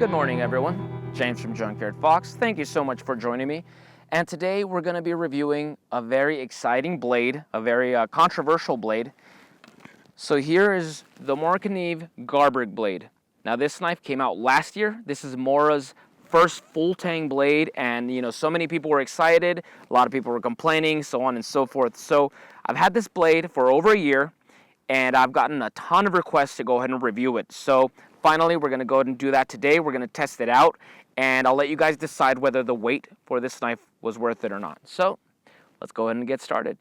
Good morning, everyone. James from Junkyard Fox. Thank you so much for joining me. And today we're going to be reviewing a very exciting blade, a very controversial blade. So here is the Morakniv Garberg blade. Now this knife came out last year. This is Mora's first full-tang blade, and so many people were excited, a lot of people were complaining, so on and so forth. So I've had this blade for over a year, and I've gotten a ton of requests to go ahead and review it. So finally, we're going to go ahead and do that today. We're going to test it out, and I'll let you guys decide whether the wait for this knife was worth it or not. So let's go ahead and get started.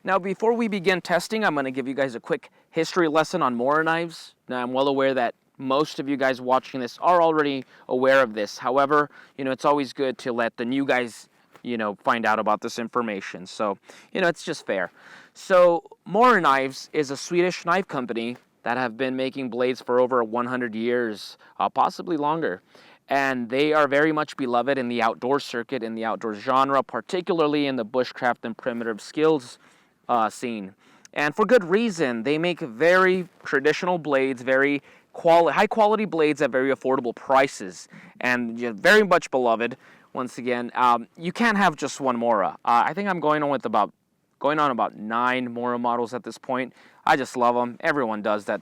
Now, before we begin testing, I'm going to give you guys a quick history lesson on Mora knives. Now, I'm well aware that most of you guys watching this are already aware of this. However, it's always good to let the new guys, find out about this information. So, it's just fair. So, Mora Knives is a Swedish knife company that have been making blades for over 100 years, possibly longer. And they are very much beloved in the outdoor circuit, in the outdoor genre, particularly in the bushcraft and primitive skills scene. And for good reason. They make very traditional blades, very high quality blades at very affordable prices, and very much beloved. Once again, you can't have just one Mora. I think I'm going on about 9 Mora models at this point. I just love them. Everyone does that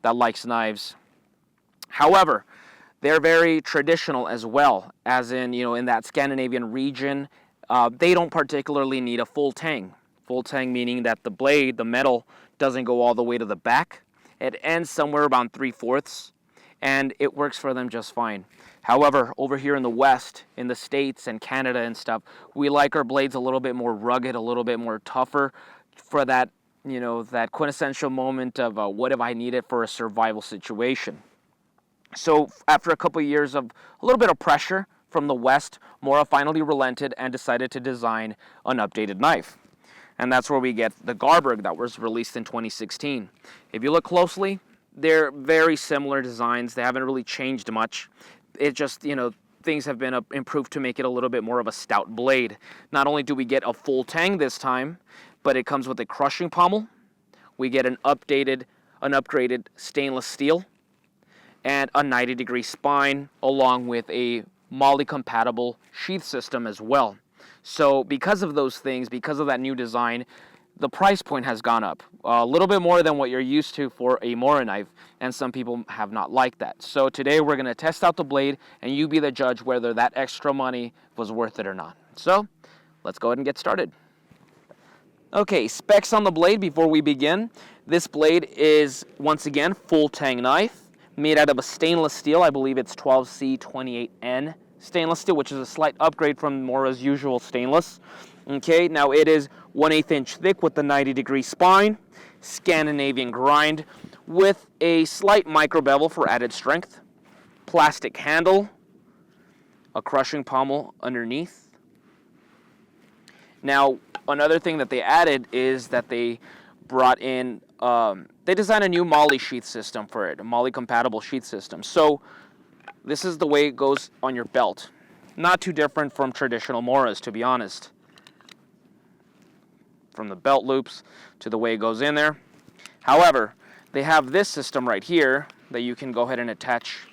likes knives. However, they're very traditional as well, as in in that Scandinavian region. They don't particularly need a full-tang. Full-tang meaning that the blade, the metal, doesn't go all the way to the back. It ends somewhere around 3/4, and it works for them just fine. However, over here in the West, in the States and Canada and stuff, we like our blades a little bit more rugged, a little bit more tougher, for that, that quintessential moment of what if I need it for a survival situation. So after a couple of years of a little bit of pressure from the West, Mora finally relented and decided to design an updated knife. And that's where we get the Garberg that was released in 2016. If you look closely, they're very similar designs. They haven't really changed much. It just, things have been improved to make it a little bit more of a stout blade. Not only do we get a full-tang this time, but it comes with a crushing pommel. We get an upgraded stainless steel and a 90-degree spine, along with a MOLLE-compatible sheath system as well. So because of those things, because of that new design, the price point has gone up a little bit more than what you're used to for a Mora knife, and some people have not liked that. So today we're going to test out the blade, and you be the judge whether that extra money was worth it or not. So let's go ahead and get started. Okay, specs on the blade before we begin. This blade is, once again, full-tang knife, made out of a stainless steel. I believe it's 12C28N stainless steel, which is a slight upgrade from Mora's usual stainless. Okay, now it is 1/8 inch thick with the 90-degree spine, Scandinavian grind, with a slight micro bevel for added strength, plastic handle, a crushing pommel underneath. Now, another thing that they added is that they brought in, they designed a new MOLLE sheath system for it, a MOLLE-compatible sheath system. So this is the way it goes on your belt. Not too different from traditional Moras, to be honest. From the belt loops to the way it goes in there. However, they have this system right here that you can go ahead and attach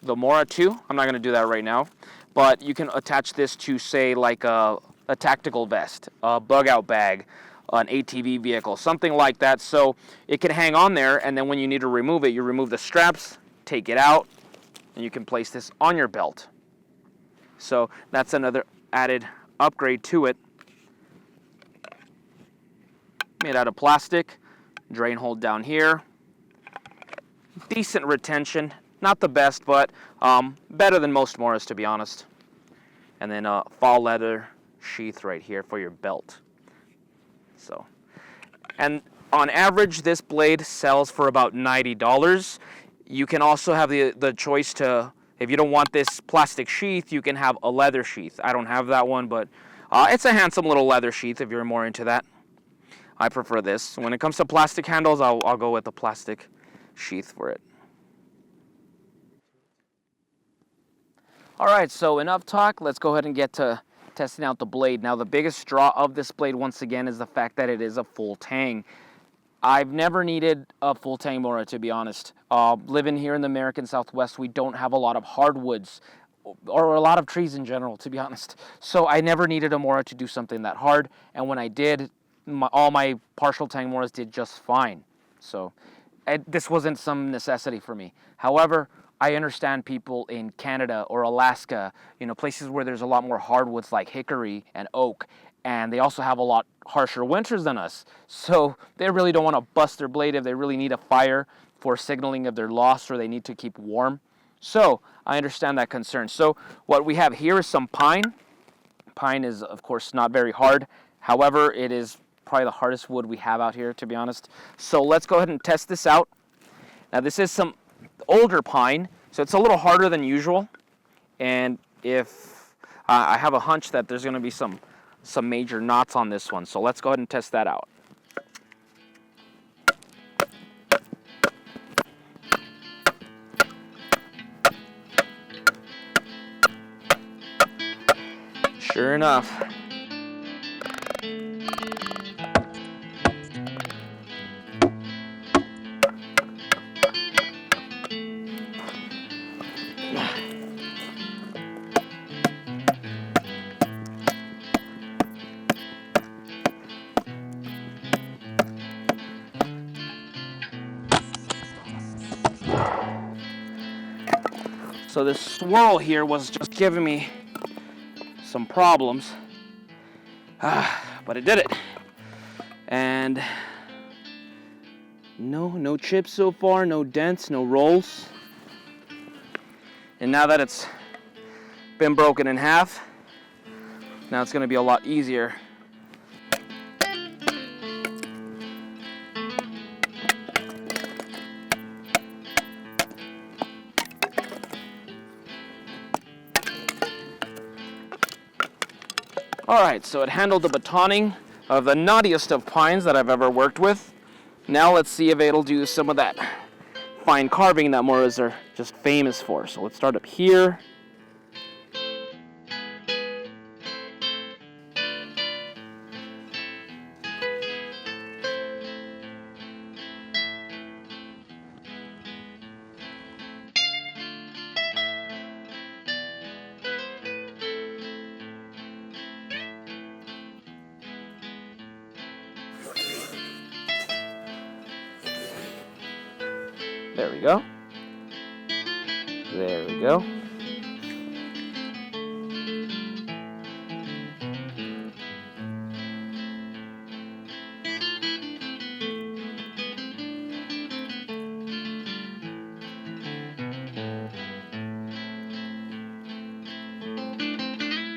the Mora to. I'm not going to do that right now, but you can attach this to, say, like a tactical vest, a bug-out bag, an ATV vehicle, something like that. So it can hang on there, and then when you need to remove it, you remove the straps, take it out, and you can place this on your belt. So that's another added upgrade to it. Made out of plastic, drain hole down here. Decent retention, not the best, but better than most Moras, to be honest. And then a fall leather sheath right here for your belt. So, and on average, this blade sells for about $90. You can also have the choice to, if you don't want this plastic sheath, you can have a leather sheath. I don't have that one, but it's a handsome little leather sheath if you're more into that. I prefer this. When it comes to plastic handles, I'll go with the plastic sheath for it. All right, so enough talk. Let's go ahead and get to testing out the blade. Now, the biggest draw of this blade, once again, is the fact that it is a full-tang. I've never needed a full-tang Mora, to be honest. Living here in the American Southwest, we don't have a lot of hardwoods or a lot of trees in general, to be honest. So I never needed a Mora to do something that hard, and when I did, all my partial tang Moras did just fine. So this wasn't some necessity for me. However, I understand people in Canada or Alaska, places where there's a lot more hardwoods like hickory and oak, and they also have a lot harsher winters than us. So they really don't want to bust their blade if they really need a fire for signaling if they're lost or they need to keep warm. So I understand that concern. So what we have here is some pine. Pine is, of course, not very hard. However, it is probably the hardest wood we have out here, to be honest. So let's go ahead and test this out. Now this is some older pine, so it's a little harder than usual. And if I have a hunch that there's going to be some major knots on this one, so let's go ahead and test that out. Sure enough. So this swirl here was just giving me some problems, but it did it. And no chips so far, no dents, no rolls. And now that it's been broken in half, now it's going to be a lot easier. Alright, so it handled the batoning of the knottiest of pines that I've ever worked with. Now let's see if it'll do some of that fine carving that Moras are just famous for. So let's start up here. There we go. There we go.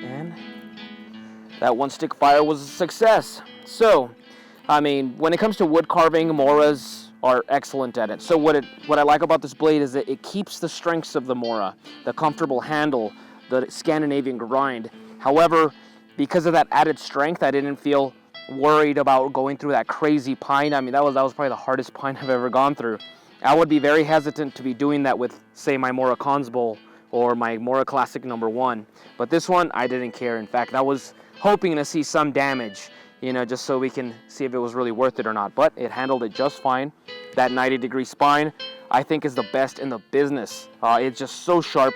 And that one stick fire was a success. So, I mean, when it comes to wood carving, Moras are excellent at it. So what I like about this blade is that it keeps the strengths of the Mora, the comfortable handle, the Scandinavian grind. However, because of that added strength, I didn't feel worried about going through that crazy pine. I mean, that was probably the hardest pine I've ever gone through. I would be very hesitant to be doing that with, say, my Mora Cons Bowl or my Mora Classic #1. But this one, I didn't care. In fact, I was hoping to see some damage, just so we can see if it was really worth it or not. But it handled it just fine. That 90-degree spine, I think, is the best in the business. It's just so sharp.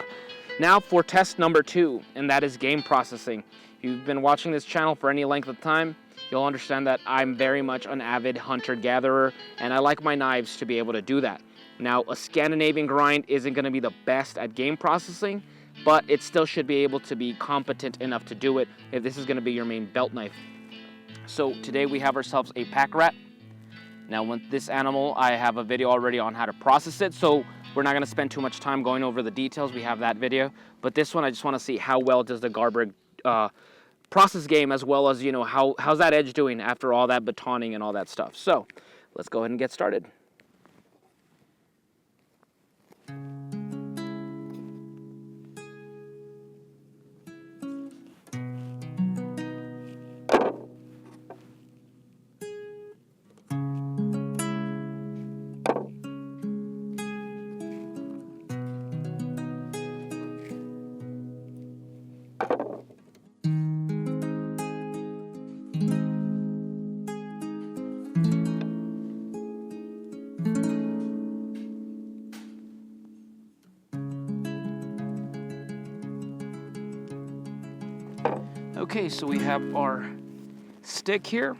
Now for test number 2, and that is game processing. If you've been watching this channel for any length of time, you'll understand that I'm very much an avid hunter-gatherer, and I like my knives to be able to do that. Now, a Scandinavian grind isn't going to be the best at game processing, but it still should be able to be competent enough to do it if this is going to be your main belt knife. So today we have ourselves a Packrat. Now with this animal, I have a video already on how to process it, so we're not going to spend too much time going over the details. We have that video. But this one, I just want to see how well does the Garberg process game, as well as, how's that edge doing after all that batoning and all that stuff. So let's go ahead and get started. Okay, so we have our stick here,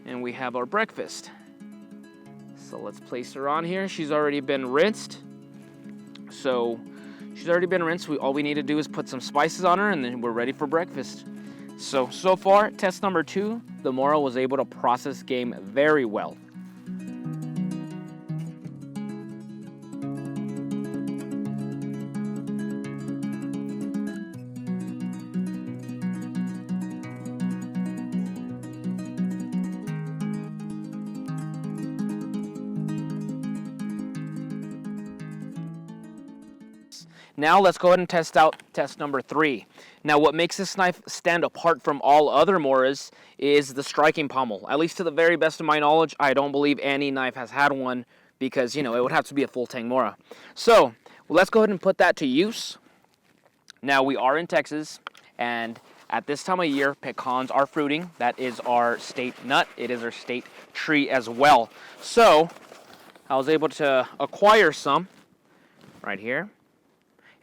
and we have our breakfast. So let's place her on here. She's already been rinsed. So she's already been rinsed. All we need to do is put some spices on her, and then we're ready for breakfast. So far, test number 2, the Mora was able to process game very well. Now let's go ahead and test out test number 3. Now what makes this knife stand apart from all other Moras is the striking pommel. At least to the very best of my knowledge, I don't believe any knife has had one because, you know, it would have to be a full-tang Mora. So let's go ahead and put that to use. Now we are in Texas, and at this time of year, pecans are fruiting. That is our state nut. It is our state tree as well. So I was able to acquire some right here.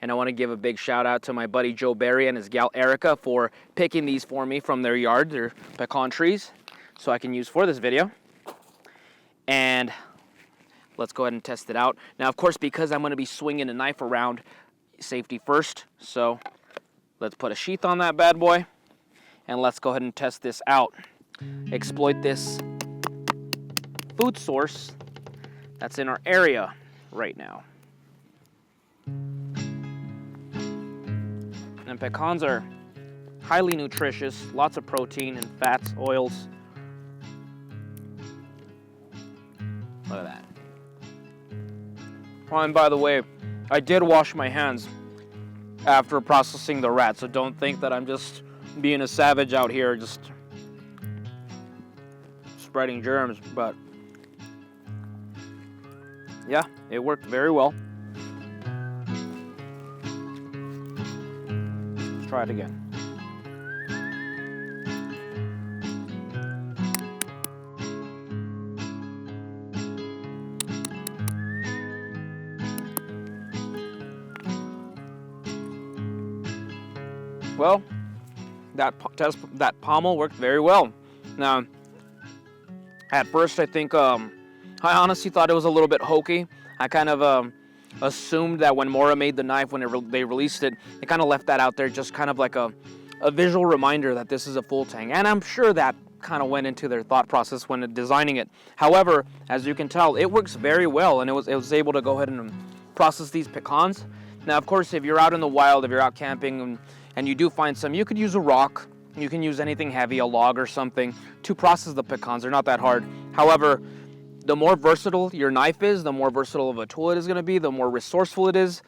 And I want to give a big shout out to my buddy Joe Barry and his gal Erica for picking these for me from their yard, their pecan trees, so I can use for this video. And let's go ahead and test it out. Now, of course, because I'm going to be swinging a knife around, safety first. So let's put a sheath on that bad boy, and let's go ahead and test this out. Exploit this food source that's in our area right now. And pecans are highly nutritious, lots of protein and fats, oils. Look at that. Oh, and by the way, I did wash my hands after processing the rat, so don't think that I'm just being a savage out here, just spreading germs, but yeah, it worked very well. Try it again. Well, that pommel worked very well. Now, at first I think I honestly thought it was a little bit hokey. I kind of assumed that when Mora made the knife, when they released it, they kind of left that out there just kind of like a visual reminder that this is a full-tang. And I'm sure that kind of went into their thought process when designing it. However, as you can tell, it works very well, and it was able to go ahead and process these pecans. Now, of course, if you're out in the wild, if you're out camping and you do find some, you could use a rock. You can use anything heavy, a log or something, to process the pecans. They're not that hard. However, the more versatile your knife is, the more versatile of a tool it is going to be, the more resourceful it is,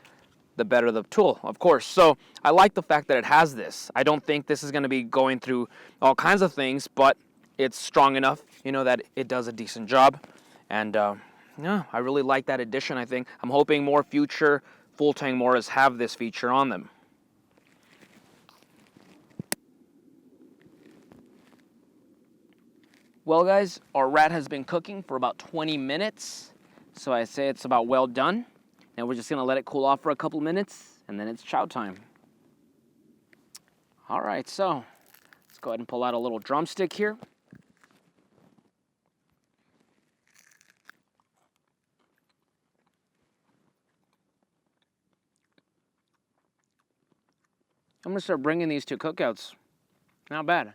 the better the tool, of course. So I like the fact that it has this. I don't think this is going to be going through all kinds of things, but it's strong enough, you know, that it does a decent job. And yeah, I really like that addition, I think. I'm hoping more future full-tang Moras have this feature on them. Well, guys, our rat has been cooking for about 20 minutes, so I say it's about well done. Now we're just going to let it cool off for a couple minutes, and then it's chow time. All right, so let's go ahead and pull out a little drumstick here. I'm going to start bringing these to cookouts. Not bad.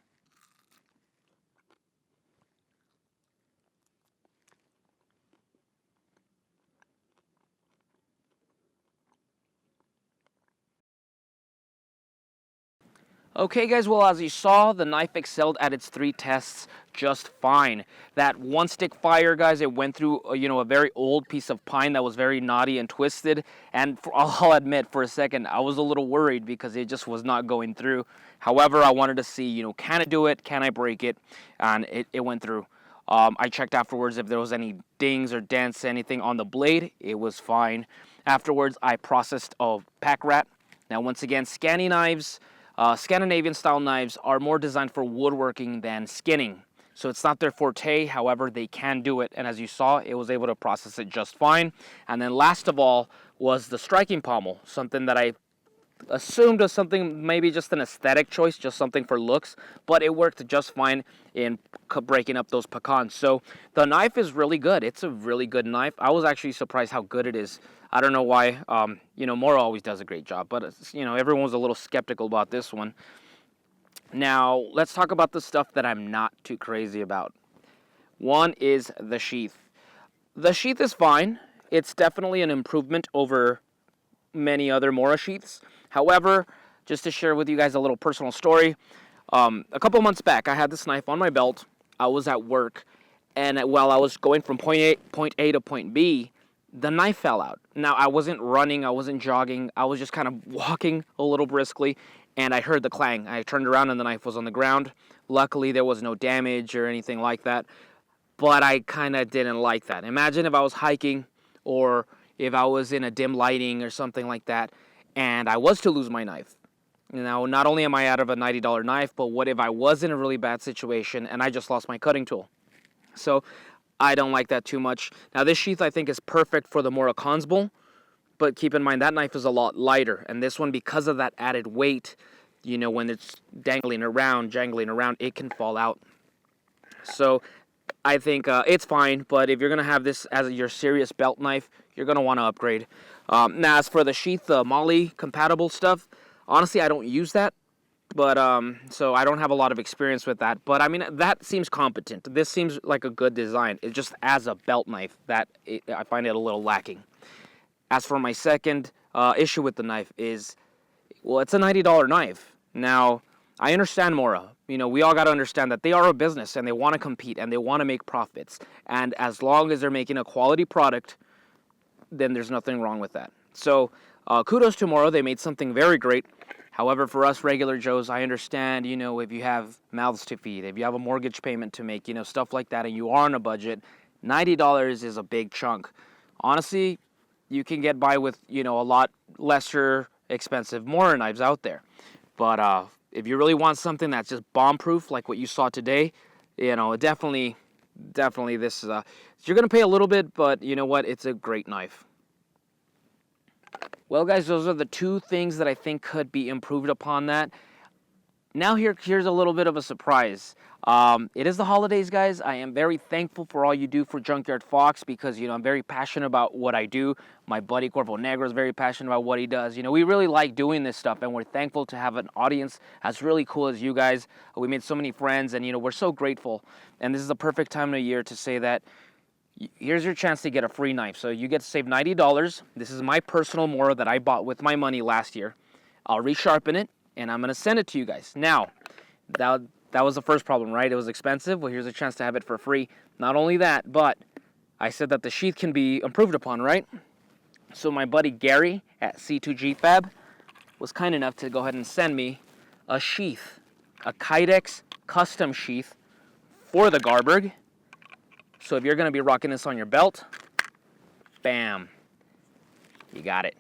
Okay, guys, well, as you saw, the knife excelled at its 3 tests just fine. That one stick fire, guys, it went through, a very old piece of pine that was very knotty and twisted. And I'll admit, for a second, I was a little worried because it just was not going through. However, I wanted to see, can it do it? Can I break it? And it went through. I checked afterwards if there was any dings or dents, anything on the blade. It was fine. Afterwards, I processed a Packrat. Now, once again, Scandi knives, Scandinavian-style knives are more designed for woodworking than skinning. So it's not their forte, however, they can do it. And as you saw, it was able to process it just fine. And then last of all was the striking pommel, something that I assumed was something, maybe just an aesthetic choice, just something for looks, but it worked just fine in breaking up those pecans. So the knife is really good. It's a really good knife. I was actually surprised how good it is. I don't know why. Mora always does a great job, but everyone was a little skeptical about this one. Now let's talk about the stuff that I'm not too crazy about. One is the sheath. The sheath is fine. It's definitely an improvement over many other Mora sheaths. However, just to share with you guys a little personal story, a couple months back, I had this knife on my belt. I was at work, and while I was going from point A to point B, the knife fell out. Now, I wasn't running, I wasn't jogging, I was just kind of walking a little briskly, and I heard the clang. I turned around, and the knife was on the ground. Luckily, there was no damage or anything like that, but I kind of didn't like that. Imagine if I was hiking, or if I was in a dim lighting or something like that, and I was to lose my knife. Now, not only am I out of a $90 knife, but what if I was in a really bad situation and I just lost my cutting tool? So I don't like that too much. Now, this sheath I think is perfect for the Mora Consbull, but keep in mind that knife is a lot lighter, and this one, because of that added weight, when it's jangling around, it can fall out. So I think it's fine, but if you're going to have this as your serious belt knife, you're going to want to upgrade. Now, as for the sheath, the Molly compatible stuff, honestly, I don't use that, but so I don't have a lot of experience with that. But I mean, that seems competent. This seems like a good design. It just, as a belt knife, I find it a little lacking. As for my second issue with the knife is, well, it's a $90 knife. Now, I understand Mora. We all got to understand that they are a business and they want to compete and they want to make profits. And as long as they're making a quality product, then there's nothing wrong with that. So kudos to Mora. They made something very great. However, for us regular Joes, I understand, if you have mouths to feed, if you have a mortgage payment to make, stuff like that, and you are on a budget, $90 is a big chunk. Honestly, you can get by with, a lot lesser expensive Mora knives out there. But if you really want something that's just bomb-proof, like what you saw today, definitely this is you're going to pay a little bit, but you know what? It's a great knife. Well, guys, those are the two things that I think could be improved upon that. Now here's a little bit of a surprise. It is the holidays, guys. I am very thankful for all you do for Junkyard Fox because, I'm very passionate about what I do. My buddy Cuervo Negro is very passionate about what he does. We really like doing this stuff, and we're thankful to have an audience as really cool as you guys. We made so many friends, and, we're so grateful. And this is the perfect time of year to say that here's your chance to get a free knife. So you get to save $90. This is my personal Mora that I bought with my money last year. I'll resharpen it, and I'm going to send it to you guys. Now, that was the first problem, right? It was expensive. Well, here's a chance to have it for free. Not only that, but I said that the sheath can be improved upon, right? So my buddy Gary at C2G Fab was kind enough to go ahead and send me a sheath, a Kydex custom sheath for the Garberg. So if you're going to be rocking this on your belt, bam, you got it.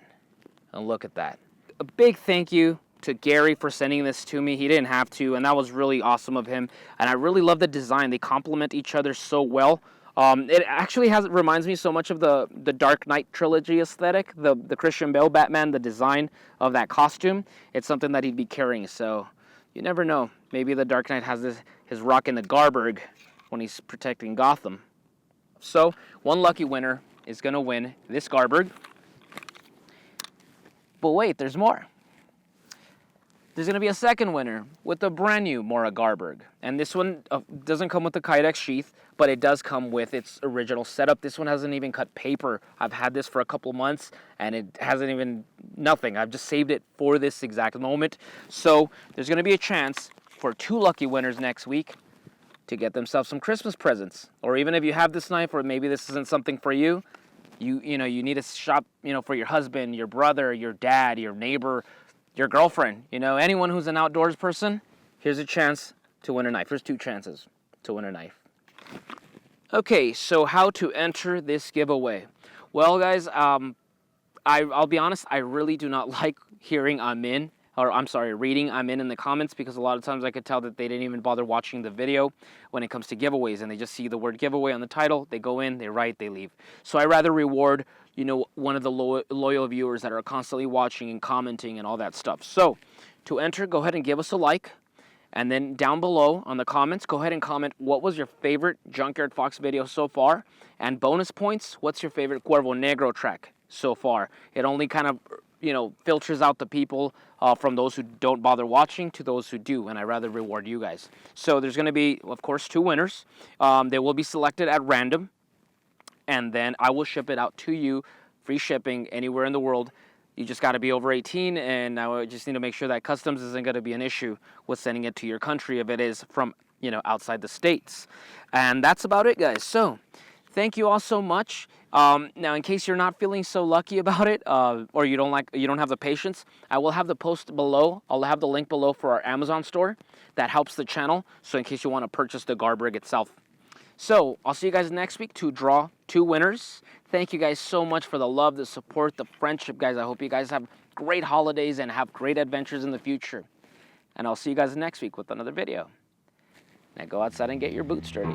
And look at that. A big thank you to Gary for sending this to me. He didn't have to, and that was really awesome of him. And I really love the design. They complement each other so well. It actually reminds me so much of the Dark Knight trilogy aesthetic, the Christian Bale Batman, the design of that costume. It's something that he'd be carrying, so you never know. Maybe the Dark Knight has his rocking the Garberg when he's protecting Gotham. So one lucky winner is going to win this Garberg. But wait, there's more. There's going to be a second winner with a brand new Mora Garberg. And this one doesn't come with the Kydex sheath, but it does come with its original setup. This one hasn't even cut paper. I've had this for a couple months, and it hasn't even nothing. I've just saved it for this exact moment. So there's going to be a chance for two lucky winners next week to get themselves some Christmas presents. Or even if you have this knife, or maybe this isn't something for you, you need to shop, for your husband, your brother, your dad, your neighbor, your girlfriend, anyone who's an outdoors person, here's a chance to win a knife. There's two chances to win a knife. Okay, so how to enter this giveaway? Well, guys, I'll be honest, I really do not like hearing I'm in or I'm sorry, reading I'm in the comments, because a lot of times I could tell that they didn't even bother watching the video when it comes to giveaways, and they just see the word giveaway on the title, they go in, they write, they leave. So I rather reward, you know, one of the loyal viewers that are constantly watching and commenting and all that stuff. So to enter, go ahead and give us a like. And then down below on the comments, go ahead and comment what was your favorite Junkyard Fox video so far. And bonus points, what's your favorite Cuervo Negro track so far? It only kind of, you know, filters out the people from those who don't bother watching to those who do. And I rather reward you guys. So there's going to be, of course, 2 winners. They will be selected at random. And then I will ship it out to you, free shipping anywhere in the world. You just got to be over 18, and I just need to make sure that customs isn't going to be an issue with sending it to your country if it is from, you know, outside the states. And that's about it, guys. So thank you all so much. Now, in case you're not feeling so lucky about it, or you don't have the patience, I will have the post below. I'll have the link below for our Amazon store. That helps the channel. So in case you want to purchase the Garberg itself. So I'll see you guys next week to draw 2 winners. Thank you guys so much for the love, the support, the friendship, guys. I hope you guys have great holidays and have great adventures in the future. And I'll see you guys next week with another video. Now go outside and get your boots dirty.